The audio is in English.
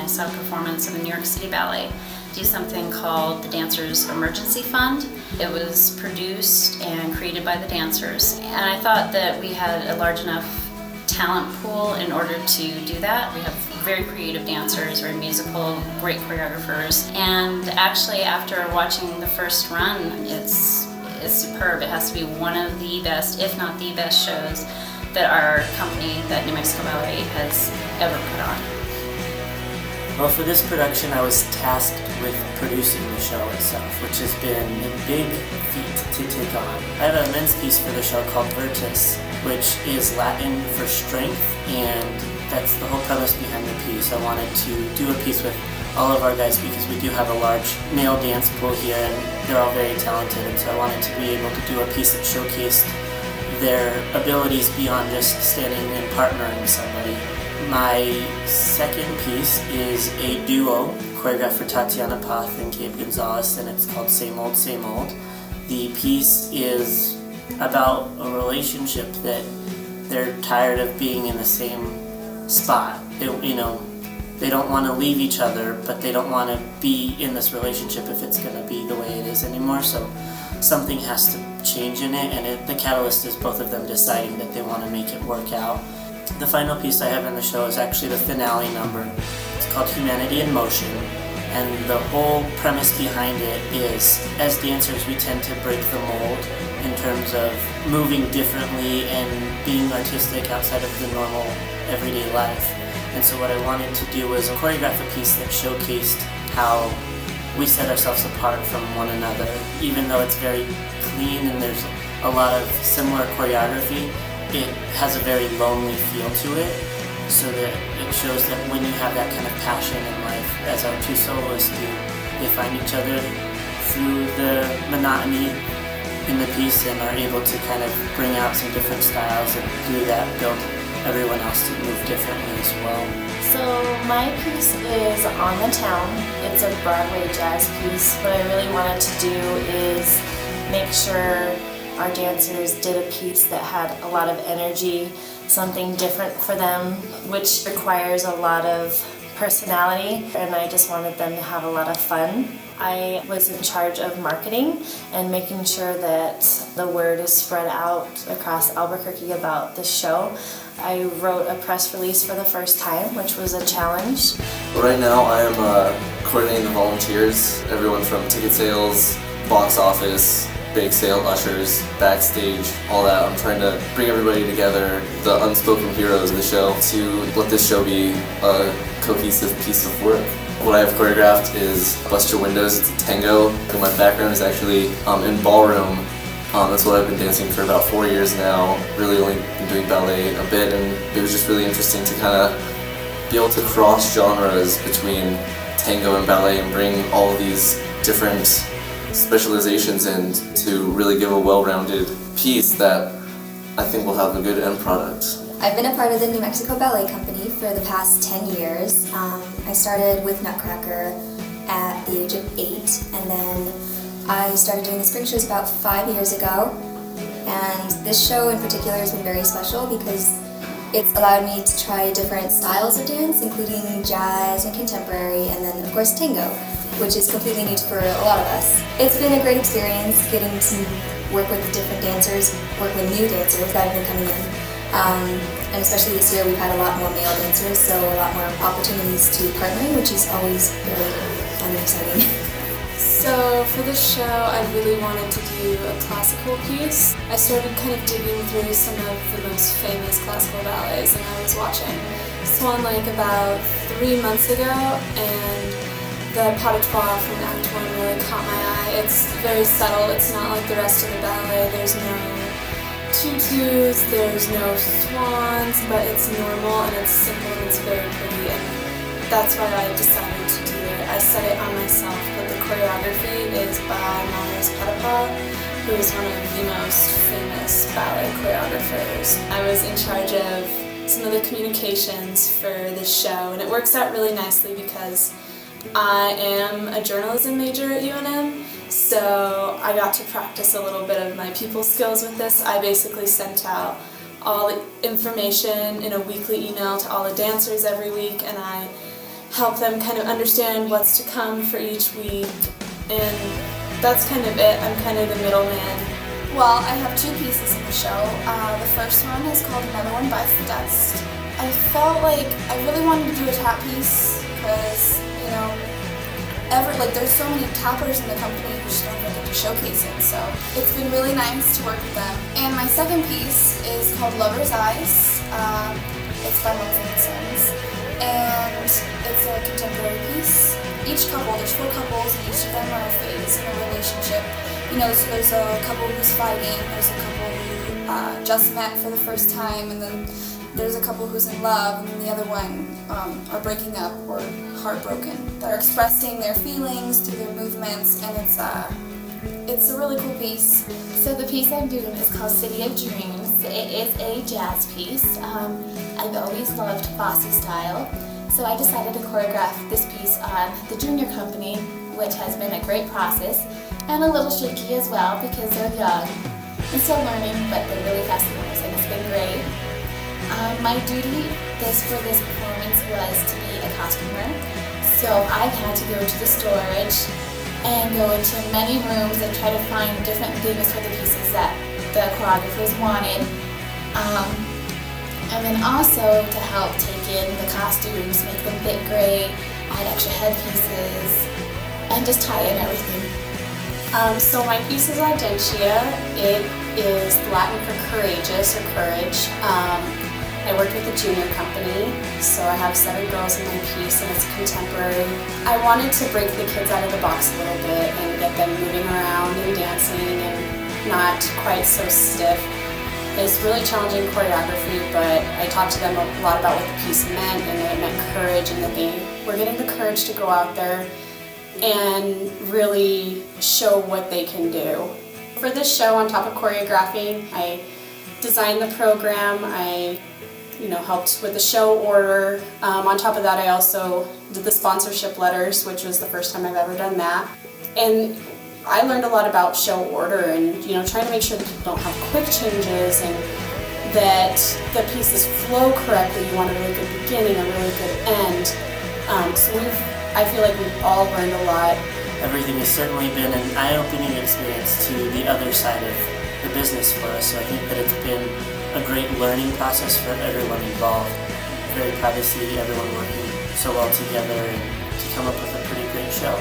I saw a performance of the New York City Ballet do something called the Dancers Emergency Fund. It was produced and created by the dancers, and I thought that we had a large enough talent pool in order to do that. We have very creative dancers, very musical, great choreographers, and actually after watching the first run, it's superb. It has to be one of the best, if not the best shows that our company, that New Mexico Ballet, has ever put on. Well, for this production, I was tasked with producing the show itself, which has been a big feat to take on. I have an immense piece for the show called Virtus, which is Latin for strength, and that's the whole premise behind the piece. I wanted to do a piece with all of our guys because we do have a large male dance pool here, and they're all very talented, and so I wanted to be able to do a piece that showcased their abilities beyond just standing and partnering somebody. My second piece is a duo choreographed for Tatiana Poth and Gabe Gonzalez, and it's called Same Old, Same Old. The piece is about a relationship that they're tired of being in the same spot. They don't want to leave each other, but they don't want to be in this relationship if it's going to be the way it is anymore, so something has to change in it, and the catalyst is both of them deciding that they want to make it work out. The final piece I have in the show is actually the finale number. It's called Humanity in Motion, and the whole premise behind it is, as dancers, we tend to break the mold in terms of moving differently and being artistic outside of the normal everyday life. And so what I wanted to do was choreograph a piece that showcased how we set ourselves apart from one another. Even though it's very clean and there's a lot of similar choreography, it has a very lonely feel to it, so that it shows that when you have that kind of passion in life, as our two soloists do, they find each other through the monotony in the piece and are able to kind of bring out some different styles, and through that build everyone else to move differently as well. So my piece is On the Town. It's a Broadway jazz piece. What I really wanted to do is make sure our dancers did a piece that had a lot of energy, something different for them, which requires a lot of personality, and I just wanted them to have a lot of fun. I was in charge of marketing and making sure that the word is spread out across Albuquerque about the show. I wrote a press release for the first time, which was a challenge. Right now I am coordinating the volunteers, everyone from ticket sales, box office, bake sale, ushers, backstage, all that. I'm trying to bring everybody together, the unspoken heroes of the show, to let this show be a cohesive piece of work. What I have choreographed is Bust Your Windows. It's a tango, and my background is actually in ballroom. That's what I've been dancing for about 4 years now. Really only been doing ballet a bit, and it was just really interesting to kind of be able to cross genres between tango and ballet and bring all of these different specializations in to really give a well-rounded piece that I think will have a good end product. I've been a part of the New Mexico Ballet Company for the past 10 years. I started with Nutcracker at the age of 8, and then I started doing the spring shows about 5 years ago. And this show in particular has been very special because it's allowed me to try different styles of dance, including jazz and contemporary, and then of course tango, which is completely new for a lot of us. It's been a great experience getting to work with different dancers, work with new dancers that have been coming in. And especially this year we've had a lot more male dancers, so a lot more opportunities to partner, which is always really fun and exciting. So for this show, I really wanted to do a classical piece. I started kind of digging through some of the most famous classical ballets, and I was watching Swan Lake about 3 months ago, and the pas de trois from Act 1 really caught my eye. It's very subtle, it's not like the rest of the ballet. There's no tutus, there's no swans, but it's normal and it's simple and it's very pretty, and that's why I decided to do it. I set it on myself, but the choreography is by Maurice Petitpas, who is one of the most famous ballet choreographers. I was in charge of some of the communications for this show, and it works out really nicely because I am a journalism major at UNM, so I got to practice a little bit of my people skills with this. I basically sent out all the information in a weekly email to all the dancers every week, and I help them kind of understand what's to come for each week, and that's kind of it. I'm kind of the middleman. Well, I have 2 pieces in the show. The first one is called Another One Bites the Dust. I felt like I really wanted to do a tap piece because, you know, there's so many tappers in the company who just don't get to showcase it, so it's been really nice to work with them. And my second piece is called Lover's Eyes. It's by Mumford & Sons, and it's a contemporary piece. Each couple, there's 4 couples, and each of them are a phase in a relationship. You know, so there's a couple who's fighting, there's a couple who just met for the first time, and then there's a couple who's in love, and then the other one are breaking up or heartbroken. They're expressing their feelings through their movements, and it's a really cool piece. So the piece I'm doing is called City of Dreams. It is a jazz piece. I've always loved Fosse style, so I decided to choreograph this piece on the junior company, which has been a great process, and a little shaky as well because they're young and still learning, but they really have skills, and it's been great. My duty for this performance was to be a costumer, so I had to go to the storage and go into many rooms and try to find different themes for the pieces that the choreographers wanted. And then also to help take in the costumes, make them fit great, add extra headpieces, and just tie in everything. So my piece is Audentia. It is Latin for courageous or courage. I worked with a junior company, so I have 7 girls in my piece, and it's contemporary. I wanted to break the kids out of the box a little bit and get them moving around and dancing and not quite so stiff. It's really challenging choreography, but I talked to them a lot about what the piece meant, and that it meant courage, and that they were getting the courage to go out there and really show what they can do. For this show, on top of choreographing, I designed the program, I helped with the show order. On top of that, I also did the sponsorship letters, which was the first time I've ever done that. And I learned a lot about show order and trying to make sure that people don't have quick changes and that the pieces flow correctly. You want a really good beginning, a really good end. I feel like we've all learned a lot. Everything has certainly been an eye-opening experience to the other side of the business for us, so I think that it's been a great learning process for everyone involved. Very proud to see everyone working so well together and to come up with a pretty great show.